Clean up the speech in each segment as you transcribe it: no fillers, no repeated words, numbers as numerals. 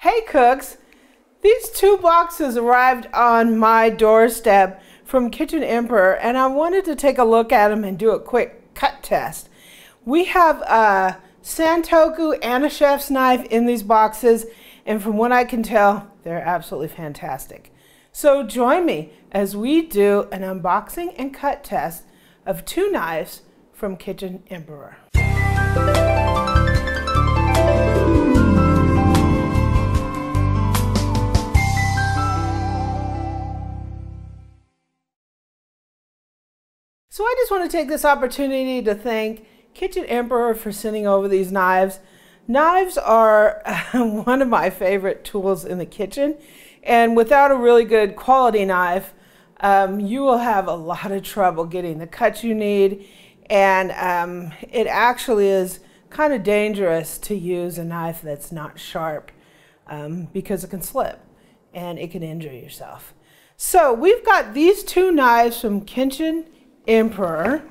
Hey cooks, these 2 boxes arrived on my doorstep from Kitchen Emperor, and I wanted to take a look at them and do a quick cut test. We have a Santoku and a chef's knife in these boxes, and from what I can tell, they're absolutely fantastic. So join me as we do an unboxing and cut test of 2 knives from Kitchen Emperor. So I just want to take this opportunity to thank Kitchen Emperor for sending over these knives. Knives are one of my favorite tools in the kitchen, and without a really good quality knife, you will have a lot of trouble getting the cuts you need, and it actually is kind of dangerous to use a knife that's not sharp because it can slip and it can injure yourself. So we've got these 2 knives from Kitchen Emperor,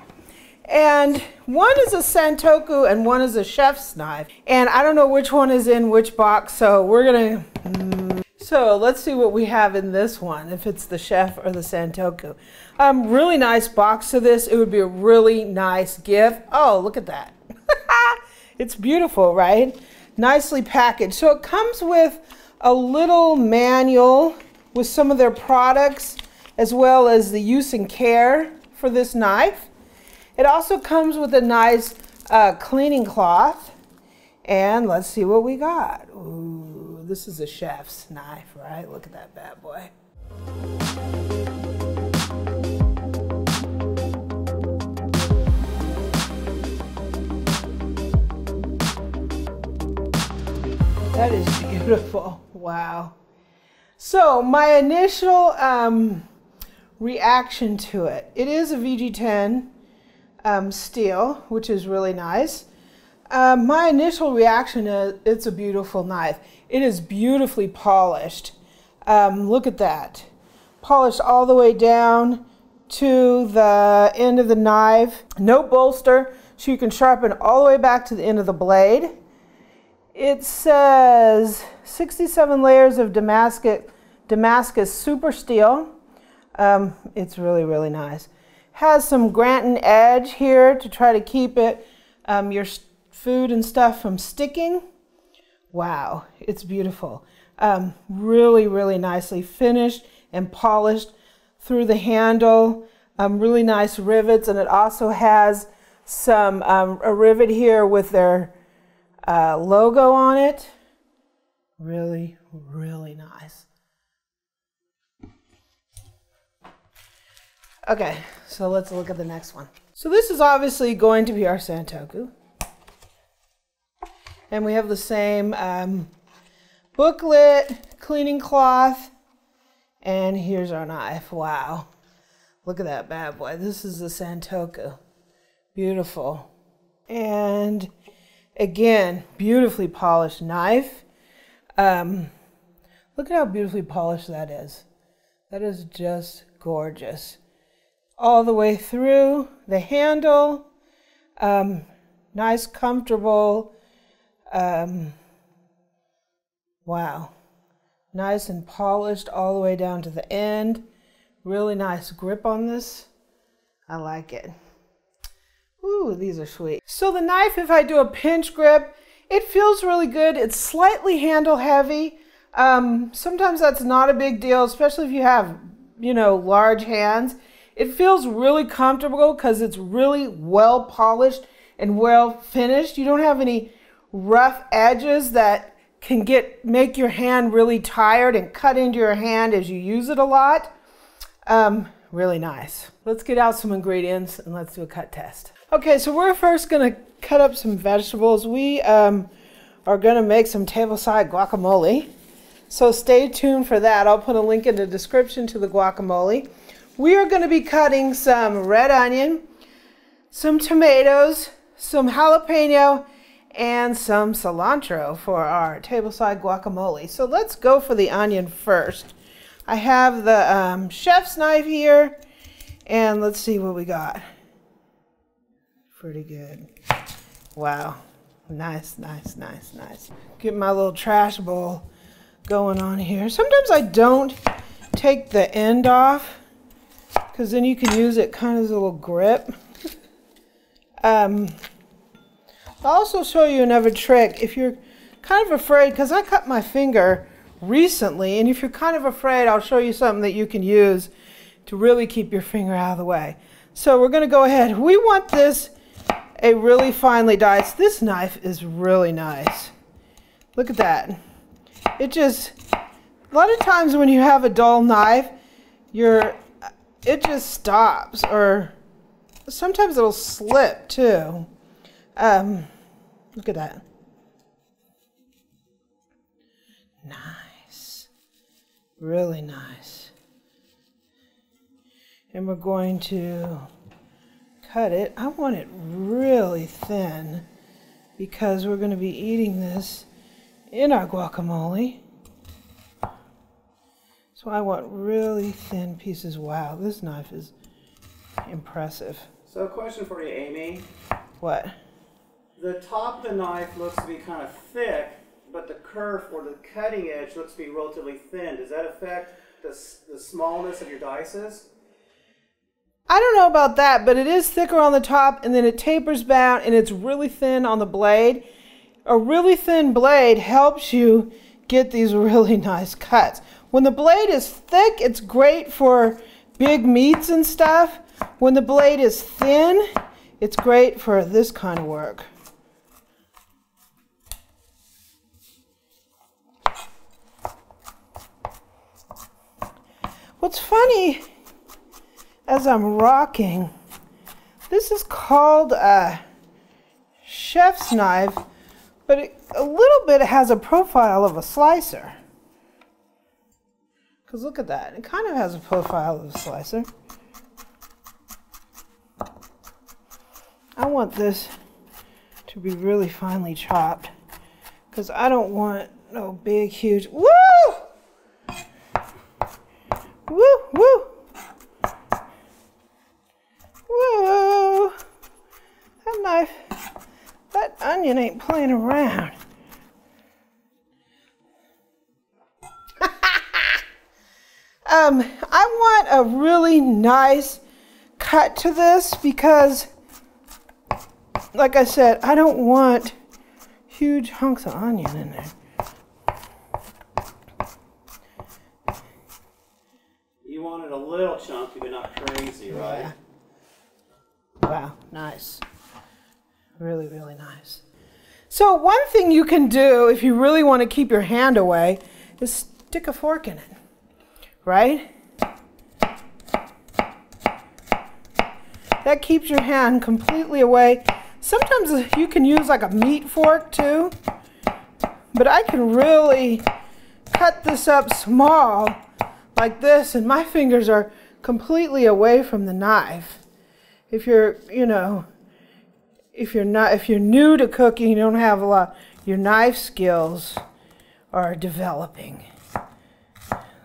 and one is a Santoku and one is a chef's knife, and I don't know which one is in which box, so we're gonna so let's see what we have in this one, if it's the chef or the Santoku. Really nice box to this. It would be a really nice gift. Oh, look at that. It's beautiful, right? Nicely packaged. So it comes with a little manual with some of their products, as well as the use and care for this knife. It also comes with a nice cleaning cloth, and let's see what we got. Ooh, this is a chef's knife, right? Look at that bad boy. That is beautiful. Wow. So my initial reaction to it. It is a VG10 steel, which is really nice. My initial reaction is it's a beautiful knife. It is beautifully polished. Look at that. Polished all the way down to the end of the knife. No bolster, so you can sharpen all the way back to the end of the blade. It says 67 layers of Damascus super steel. It's really, really nice. Has some granite edge here to try to keep it, your food and stuff from sticking. Wow, it's beautiful. Really, really nicely finished and polished through the handle. Really nice rivets, and it also has some a rivet here with their logo on it. Really, really nice. Okay, so let's look at the next one. So this is obviously going to be our Santoku. And we have the same booklet, cleaning cloth, and here's our knife. Wow, look at that bad boy. This is the Santoku. Beautiful. And again, beautifully polished knife. Look at how beautifully polished that is. That is just gorgeous. All the way through the handle, nice, comfortable, wow, nice and polished all the way down to the end. Really nice grip on this. I like it. Ooh, these are sweet. So the knife, if I do a pinch grip, it feels really good. It's slightly handle heavy. Sometimes that's not a big deal, especially if you have, you know, large hands. It feels really comfortable because it's really well polished and well finished. You don't have any rough edges that can make your hand really tired and cut into your hand as you use it a lot. Really nice. Let's get out some ingredients and let's do a cut test. Okay, so we're first going to cut up some vegetables. We are going to make some tableside guacamole. So stay tuned for that. I'll put a link in the description to the guacamole. We are going to be cutting some red onion, some tomatoes, some jalapeno, and some cilantro for our tableside guacamole. So let's go for the onion first. I have the chef's knife here, and let's see what we got. Pretty good. Wow. Nice, nice, nice, nice. Get my little trash bowl going on here. Sometimes I don't take the end off because then you can use it kind of as a little grip. I'll also show you another trick if you're kind of afraid, because I cut my finger recently, and if you're kind of afraid, I'll show you something that you can use to really keep your finger out of the way. So we're going to go ahead. We want this a really finely diced. This knife is really nice. Look at that. It just, a lot of times when you have a dull knife, it just stops, or sometimes it'll slip too. Look at that. Nice. Really nice. And we're going to cut it. I want it really thin because we're going to be eating this in our guacamole. So I want really thin pieces. Wow, this knife is impressive. So a question for you, Amy. What? The top of the knife looks to be kind of thick, but the kerf or the cutting edge looks to be relatively thin. Does that affect the smallness of your dices? I don't know about that, but it is thicker on the top, and then it tapers down, and it's really thin on the blade. A really thin blade helps you get these really nice cuts. When the blade is thick, it's great for big meats and stuff. When the blade is thin, it's great for this kind of work. What's funny, as I'm rocking, this is called a chef's knife, but a little bit has a profile of a slicer. Because look at that, it kind of has a profile of a slicer. I want this to be really finely chopped because I don't want no big, huge, woo! Woo, woo! Woo! That knife, that onion ain't playing around. I want a really nice cut to this because, like I said, I don't want huge hunks of onion in there. You want it a little chunky, but not crazy, right? Yeah. Wow, nice. Really, really nice. So one thing you can do if you really want to keep your hand away is stick a fork in it, right? That keeps your hand completely away. Sometimes you can use like a meat fork too, but I can really cut this up small like this, and my fingers are completely away from the knife. If you're, if you're new to cooking, you don't have a lot, your knife skills are developing.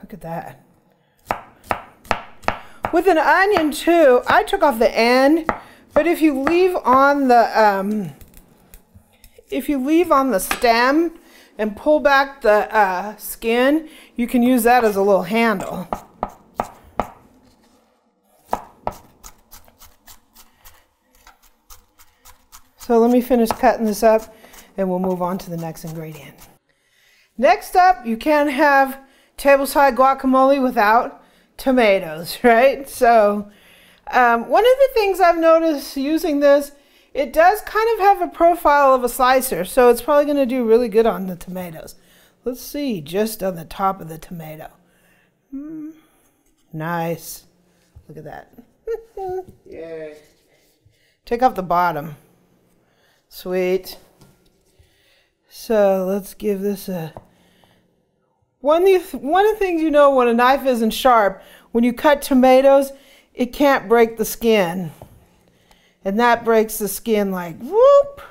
Look at that. With an onion too, I took off the end, but if you leave on the stem and pull back the skin, you can use that as a little handle. So let me finish cutting this up and we'll move on to the next ingredient. Next up, you can't have tableside guacamole without tomatoes, right? So one of the things I've noticed using this, it does kind of have a profile of a slicer, so it's probably going to do really good on the tomatoes. Let's see, just on the top of the tomato. Nice. Look at that. Yay. Take off the bottom. Sweet. So let's give this a... One of the things you know when a knife isn't sharp, when you cut tomatoes, it can't break the skin. And that breaks the skin like whoop.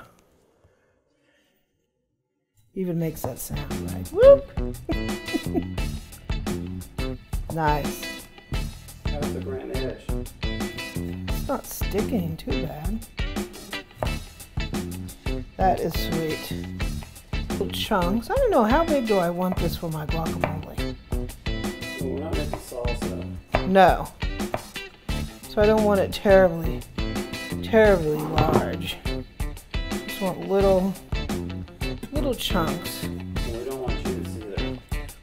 Even makes that sound like whoop. Nice. How's the grand edge? It's not sticking too bad. That is sweet. little chunks. I don't know, how big do I want this for my guacamole? We're not making salsa. No. So I don't want it terribly large. Just want little chunks. We don't want you to see that.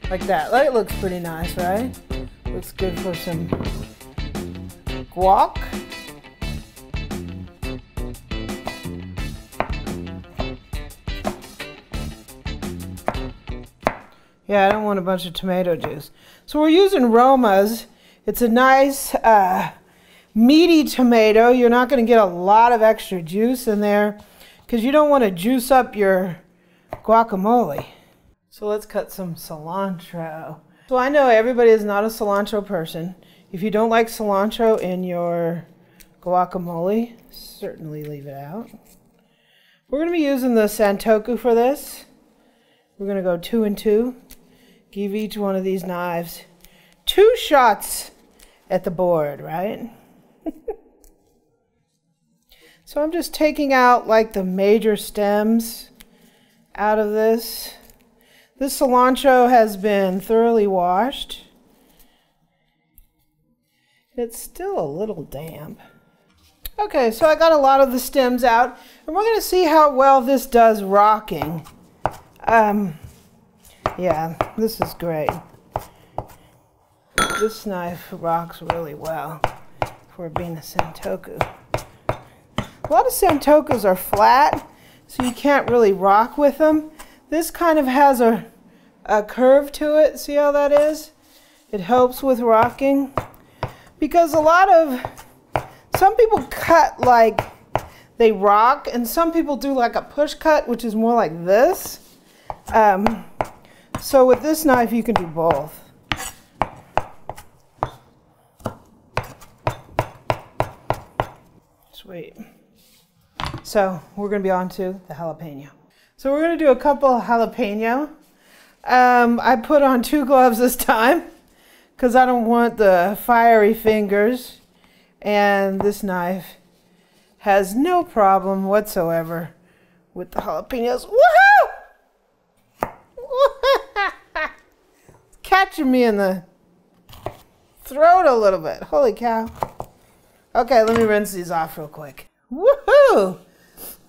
Like that. That looks pretty nice, right? Looks good for some guac. Yeah, I don't want a bunch of tomato juice. So we're using Roma's. It's a nice meaty tomato. You're not going to get a lot of extra juice in there because you don't want to juice up your guacamole. So let's cut some cilantro. So I know everybody is not a cilantro person. If you don't like cilantro in your guacamole, certainly leave it out. We're going to be using the Santoku for this. We're going to go 2 and 2. Give each one of these knives 2 shots at the board, right? So I'm just taking out like the major stems out of this. This cilantro has been thoroughly washed. It's still a little damp. Okay, so I got a lot of the stems out, and we're going to see how well this does rocking. Yeah, this is great. This knife rocks really well for being a Santoku. A lot of Santokus are flat, so you can't really rock with them. This kind of has a curve to it. See how that is? It helps with rocking. Because some people cut like they rock, and some people do like a push cut, which is more like this. So with this knife, you can do both. Sweet. So we're going to be on to the jalapeno. So we're going to do a couple of jalapeno. I put on 2 gloves this time because I don't want the fiery fingers. And this knife has no problem whatsoever with the jalapenos. Woohoo! Catching me in the throat a little bit. Holy cow. Okay, let me rinse these off real quick. Woohoo!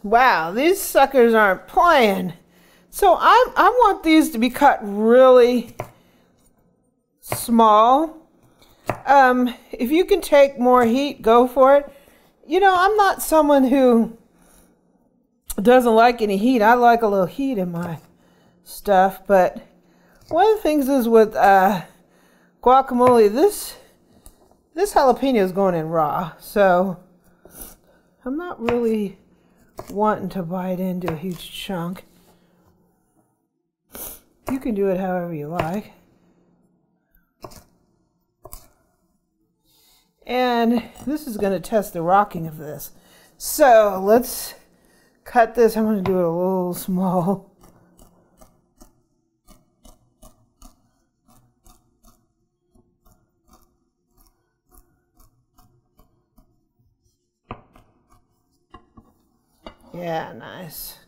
Wow, these suckers aren't playing. So I want these to be cut really small. If you can take more heat, go for it. You know, I'm not someone who doesn't like any heat. I like a little heat in my stuff, but one of the things is with guacamole, this jalapeno is going in raw, so I'm not really wanting to bite into a huge chunk. You can do it however you like. And this is going to test the rocking of this. So let's cut this. I'm going to do it a little small. Yeah, nice.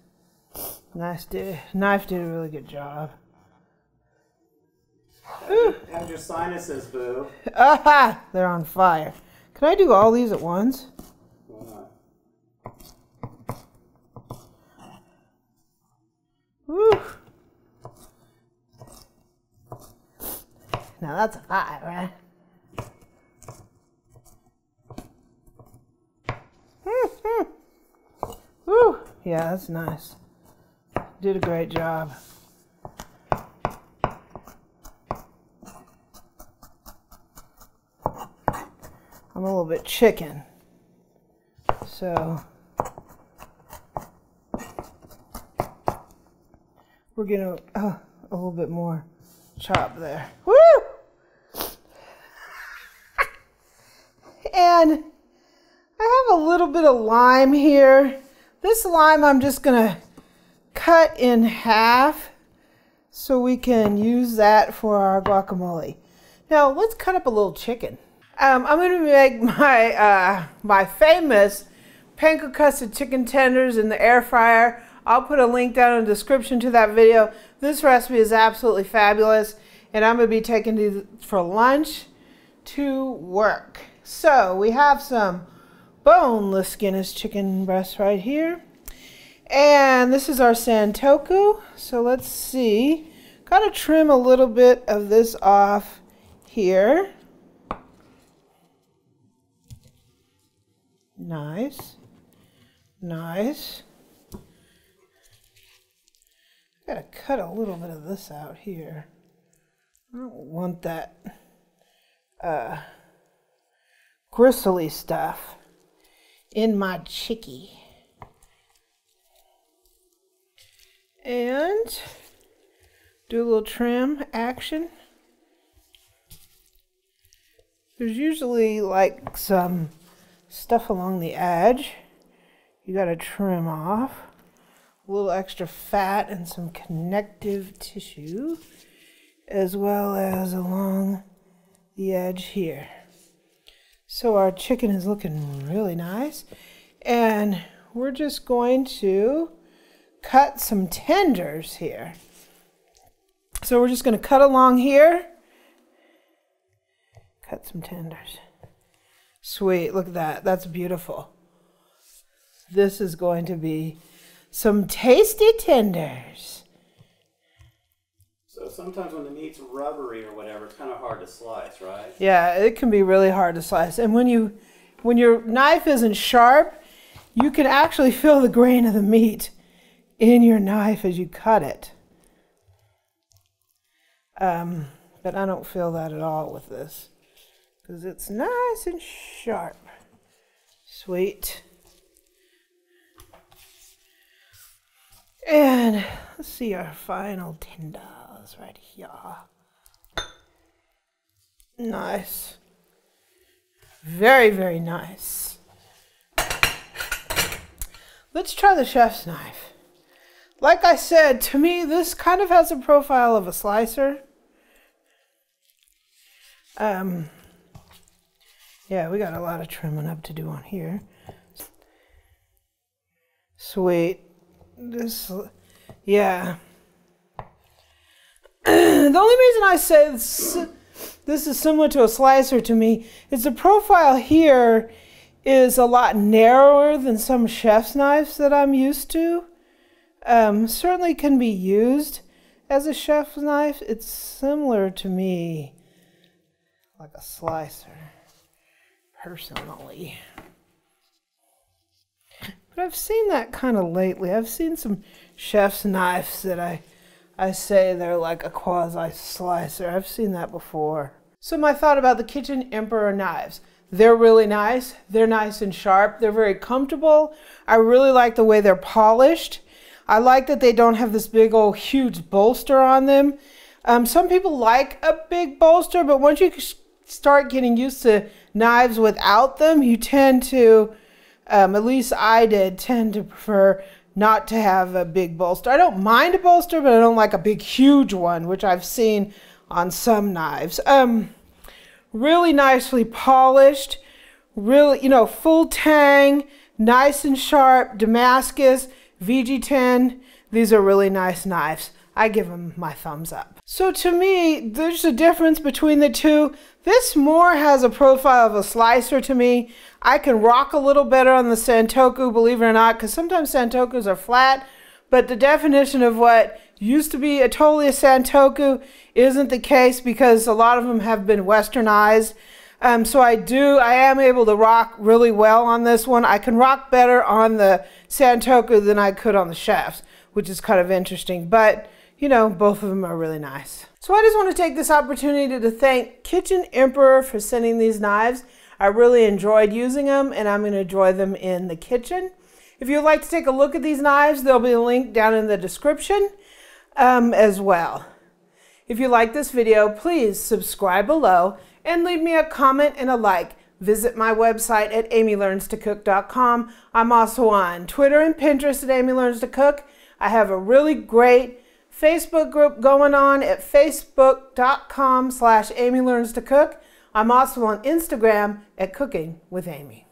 Nice, knife did a really good job. How's your sinuses, boo? Aha! They're on fire. Can I do all these at once? Why not? Woo! Now that's a fire, right? Woo! Yeah, that's nice. Did a great job. I'm a little bit chicken, so we're gonna a little bit more chop there. Woo! And I have a little bit of lime here. This lime I'm just gonna cut in half so we can use that for our guacamole. Now let's cut up a little chicken. I'm going to make my my famous panko custard chicken tenders in the air fryer. I'll put a link down in the description to that video. This recipe is absolutely fabulous, and I'm going to be taking these for lunch to work. So we have some boneless skinless chicken breasts right here. And this is our Santoku. So let's see. Gotta trim a little bit of this off here. Nice. Nice. Gotta cut a little bit of this out here. I don't want that gristly stuff in my chickie. And do a little trim action. There's usually like some stuff along the edge you gotta trim off. A little extra fat and some connective tissue, as well as along the edge here. So our chicken is looking really nice, and we're just going to cut some tenders here. So we're just going to cut along here. Cut some tenders. Sweet, look at that. That's beautiful. This is going to be some tasty tenders. So sometimes when the meat's rubbery or whatever, it's kind of hard to slice, right? Yeah, it can be really hard to slice. And when your knife isn't sharp, you can actually feel the grain of the meat in your knife as you cut it. But I don't feel that at all with this, because it's nice and sharp. Sweet. And let's see our final tenders right here. Nice. Very, very nice. Let's try the chef's knife. Like I said, to me, this kind of has a profile of a slicer. Yeah, we got a lot of trimming up to do on here. Sweet. This, yeah. The only reason I say this is similar to a slicer to me is the profile here is a lot narrower than some chef's knives that I'm used to. Certainly can be used as a chef's knife. It's similar to me like a slicer, personally. But I've seen that kind of lately. I've seen some chef's knives that I say they're like a quasi-slicer. I've seen that before. So my thought about the Kitchen Emperor knives. They're really nice. They're nice and sharp. They're very comfortable. I really like the way they're polished. I like that they don't have this big old huge bolster on them. Some people like a big bolster, but once you start getting used to knives without them, you tend to, at least I did, tend to prefer not to have a big bolster. I don't mind a bolster, but I don't like a big huge one, which I've seen on some knives. Really nicely polished, really, you know, full tang, nice and sharp, Damascus, VG10. These are really nice knives. I give them my thumbs up. So to me, there's a difference between the two. This more has a profile of a slicer to me. I can rock a little better on the Santoku, believe it or not, because sometimes Santokus are flat, but the definition of what used to be totally a Santoku isn't the case, because a lot of them have been westernized. So I am able to rock really well on this one. I can rock better on the Santoku than I could on the chef's, which is kind of interesting. But, you know, both of them are really nice. So I just want to take this opportunity to thank Kitchen Emperor for sending these knives. I really enjoyed using them, and I'm going to enjoy them in the kitchen. If you'd like to take a look at these knives, there'll be a link down in the description as well. If you like this video, please subscribe below and leave me a comment and a like. Visit my website at amylearnstocook.com. I'm also on Twitter and Pinterest at Amy Learns to Cook. I have a really great Facebook group going on at facebook.com/AmyLearnsToCook. I'm also on Instagram at Cooking with Amy.